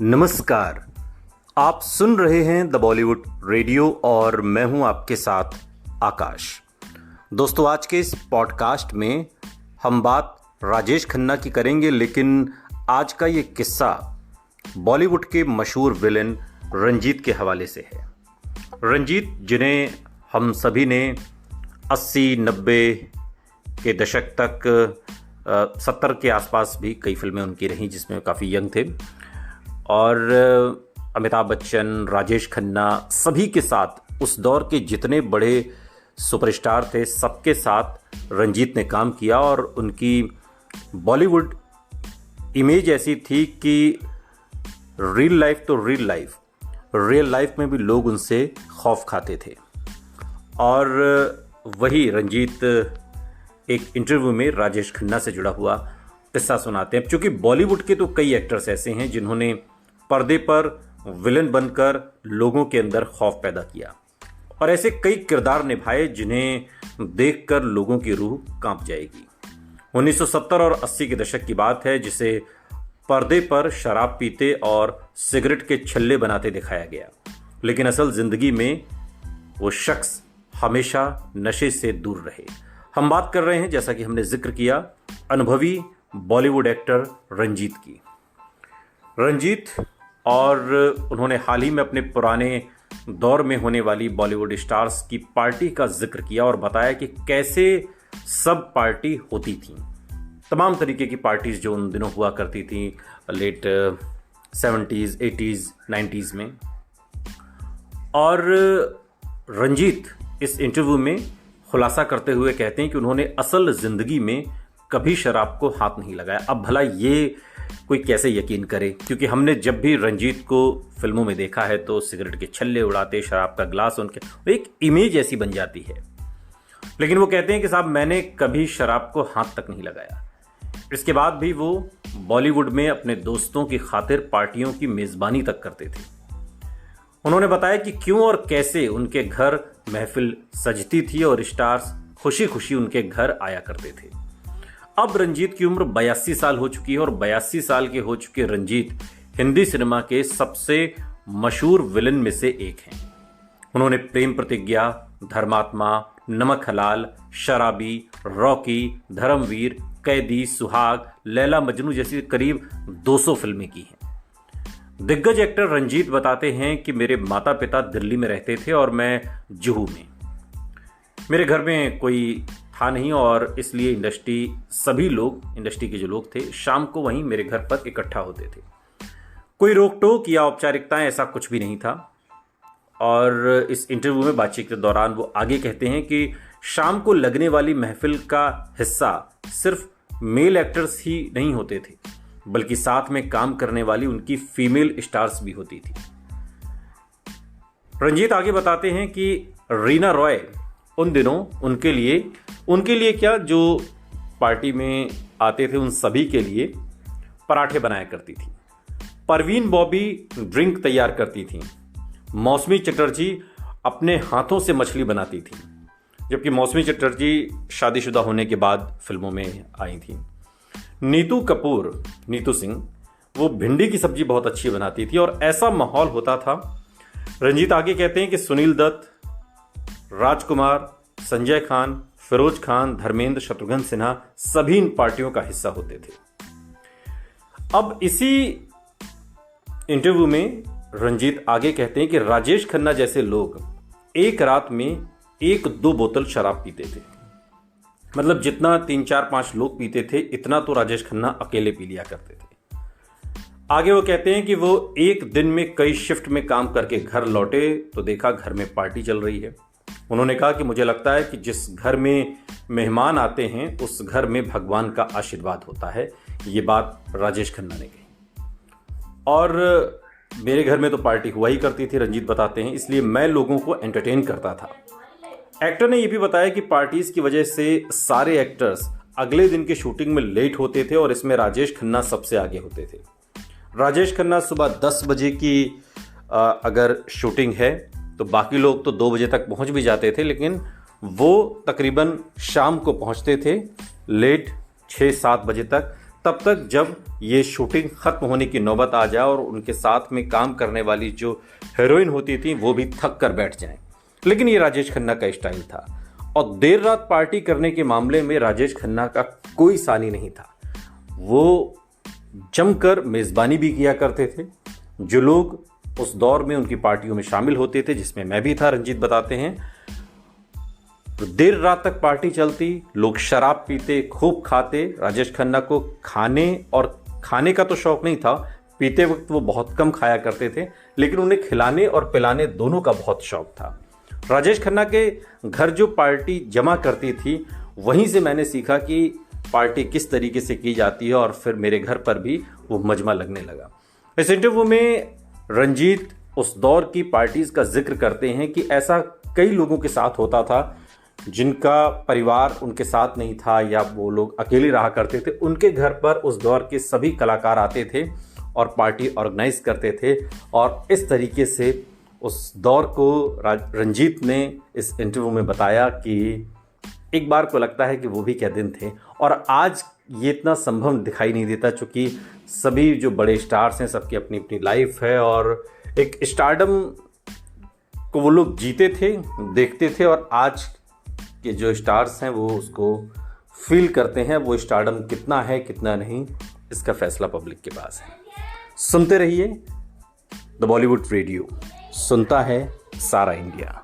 नमस्कार। आप सुन रहे हैं द बॉलीवुड रेडियो और मैं हूं आपके साथ आकाश। दोस्तों, आज के इस पॉडकास्ट में हम बात राजेश खन्ना की करेंगे, लेकिन आज का ये किस्सा बॉलीवुड के मशहूर विलेन रंजीत के हवाले से है। रंजीत, जिन्हें हम सभी ने 80-90 के दशक तक 70 के आसपास भी कई फिल्में उनकी रहीं जिसमें काफ़ी यंग थे, और अमिताभ बच्चन, राजेश खन्ना, सभी के साथ उस दौर के जितने बड़े सुपरस्टार थे सबके साथ रंजीत ने काम किया। और उनकी बॉलीवुड इमेज ऐसी थी कि रियल लाइफ तो रियल लाइफ में भी लोग उनसे खौफ खाते थे। और वही रंजीत एक इंटरव्यू में राजेश खन्ना से जुड़ा हुआ किस्सा सुनाते हैं। क्योंकि बॉलीवुड के तो कई एक्टर्स ऐसे हैं जिन्होंने पर्दे पर विलन बनकर लोगों के अंदर खौफ पैदा किया और ऐसे कई किरदार निभाए जिन्हें देखकर लोगों की रूह कांप जाएगी। 1970 और 80 के दशक की बात है, जिसे पर्दे पर शराब पीते और सिगरेट के छल्ले बनाते दिखाया गया, लेकिन असल जिंदगी में वो शख्स हमेशा नशे से दूर रहे। हम बात कर रहे हैं, जैसा कि हमने जिक्र किया, अनुभवी बॉलीवुड एक्टर रंजीत की। रंजीत और उन्होंने हाल ही में अपने पुराने दौर में होने वाली बॉलीवुड स्टार्स की पार्टी का जिक्र किया और बताया कि कैसे सब पार्टी होती थी। तमाम तरीके की पार्टीज जो उन दिनों हुआ करती थी लेट 70s, 80s, 90s में। और रंजीत इस इंटरव्यू में खुलासा करते हुए कहते हैं कि उन्होंने असल जिंदगी में कभी शराब को हाथ नहीं लगाया। अब भला ये कोई कैसे यकीन करे, क्योंकि हमने जब भी रंजीत को फिल्मों में देखा है तो सिगरेट के छल्ले उड़ाते, शराब का ग्लास, उनके एक इमेज ऐसी बन जाती है। लेकिन वो कहते हैं कि साहब, मैंने कभी शराब को हाथ तक नहीं लगाया। इसके बाद भी वो बॉलीवुड में अपने दोस्तों की खातिर पार्टियों की मेजबानी तक करते थे। उन्होंने बताया कि क्यों और कैसे उनके घर महफिल सजती थी और स्टार्स खुशी खुशी उनके घर आया करते थे। अब रंजीत की उम्र 82 साल हो चुकी है और 82 साल के हो चुके रंजीत हिंदी सिनेमा के सबसे मशहूर विलन में से एक हैं। उन्होंने प्रेम प्रतिज्ञा, धर्मात्मा, नमक हलाल, शराबी, रॉकी, धर्मवीर, कैदी, सुहाग, लैला मजनू जैसी करीब 200 फिल्में की हैं। दिग्गज एक्टर रंजीत बताते हैं कि मेरे माता पिता दिल्ली में रहते थे और मैं जुहू में। मेरे घर में कोई था नहीं और इसलिए इंडस्ट्री के जो लोग थे शाम को वहीं मेरे घर पर इकट्ठा होते थे। कोई रोक टोक या औपचारिकताएं ऐसा कुछ भी नहीं था। और इस इंटरव्यू में बातचीत के दौरान वो आगे कहते हैं कि शाम को लगने वाली महफिल का हिस्सा सिर्फ मेल एक्टर्स ही नहीं होते थे, बल्कि साथ में काम करने वाली उनकी फीमेल स्टार्स भी होती थी। रंजीत आगे बताते हैं कि रीना रॉय उन दिनों उनके लिए क्या, जो पार्टी में आते थे उन सभी के लिए पराठे बनाया करती थी। परवीन बॉबी ड्रिंक तैयार करती थी। मौसमी चटर्जी अपने हाथों से मछली बनाती थी, जबकि मौसमी चटर्जी शादीशुदा होने के बाद फिल्मों में आई थी। नीतू सिंह, वो भिंडी की सब्जी बहुत अच्छी बनाती थी और ऐसा माहौल होता था। रंजीत आगे कहते हैं कि सुनील दत्त, राजकुमार, संजय खान, फिरोज खान, धर्मेंद्र, शत्रुघ्न सिन्हा सभी इन पार्टियों का हिस्सा होते थे। अब इसी इंटरव्यू में रंजीत आगे कहते हैं कि राजेश खन्ना जैसे लोग एक रात में 1-2 बोतल शराब पीते थे। मतलब जितना 3-4-5 लोग पीते थे, इतना तो राजेश खन्ना अकेले पी लिया करते थे। आगे वो कहते हैं कि वो एक दिन में कई शिफ्ट में काम करके घर लौटे तो देखा घर में पार्टी चल रही है। उन्होंने कहा कि मुझे लगता है कि जिस घर में मेहमान आते हैं उस घर में भगवान का आशीर्वाद होता है। ये बात राजेश खन्ना ने कही। और मेरे घर में तो पार्टी हुआ ही करती थी, रंजीत बताते हैं, इसलिए मैं लोगों को एंटरटेन करता था। एक्टर ने यह भी बताया कि पार्टीज की वजह से सारे एक्टर्स अगले दिन के शूटिंग में लेट होते थे और इसमें राजेश खन्ना सबसे आगे होते थे। राजेश खन्ना सुबह 10 बजे की अगर शूटिंग है तो बाकी लोग तो 2 बजे तक पहुंच भी जाते थे, लेकिन वो तकरीबन शाम को पहुंचते थे लेट 6-7 बजे तक, तब तक जब ये शूटिंग ख़त्म होने की नौबत आ जाए और उनके साथ में काम करने वाली जो हीरोइन होती थी वो भी थक कर बैठ जाएं। लेकिन ये राजेश खन्ना का स्टाइल था और देर रात पार्टी करने के मामले में राजेश खन्ना का कोई सानी नहीं था। वो जमकर मेज़बानी भी किया करते थे। जो लोग उस दौर में उनकी पार्टियों में शामिल होते थे, जिसमें मैं भी था, रंजीत बताते हैं, तो देर रात तक पार्टी चलती, लोग शराब पीते, खूब खाते। राजेश खन्ना को खाने का तो शौक नहीं था, पीते वक्त वो बहुत कम खाया करते थे, लेकिन उन्हें खिलाने और पिलाने दोनों का बहुत शौक था। राजेश खन्ना के घर जो पार्टी जमा करती थी, वहीं से मैंने सीखा कि पार्टी किस तरीके से की जाती है और फिर मेरे घर पर भी वो मजमा लगने लगा। इस इंटरव्यू में रंजीत उस दौर की पार्टीज का जिक्र करते हैं कि ऐसा कई लोगों के साथ होता था जिनका परिवार उनके साथ नहीं था या वो लोग अकेले रहा करते थे। उनके घर पर उस दौर के सभी कलाकार आते थे और पार्टी ऑर्गेनाइज करते थे और इस तरीके से उस दौर को रंजीत ने इस इंटरव्यू में बताया कि एक बार को लगता है कि वो भी क्या दिन थे। और आज ये इतना संभव दिखाई नहीं देता, चूँकि सभी जो बड़े स्टार्स हैं सबकी अपनी अपनी लाइफ है और एक स्टारडम को वो लोग जीते थे, देखते थे, और आज के जो स्टार्स हैं वो उसको फील करते हैं। वो स्टारडम कितना है कितना नहीं, इसका फैसला पब्लिक के पास है। सुनते रहिए द बॉलीवुड रेडियो, सुनता है सारा इंडिया।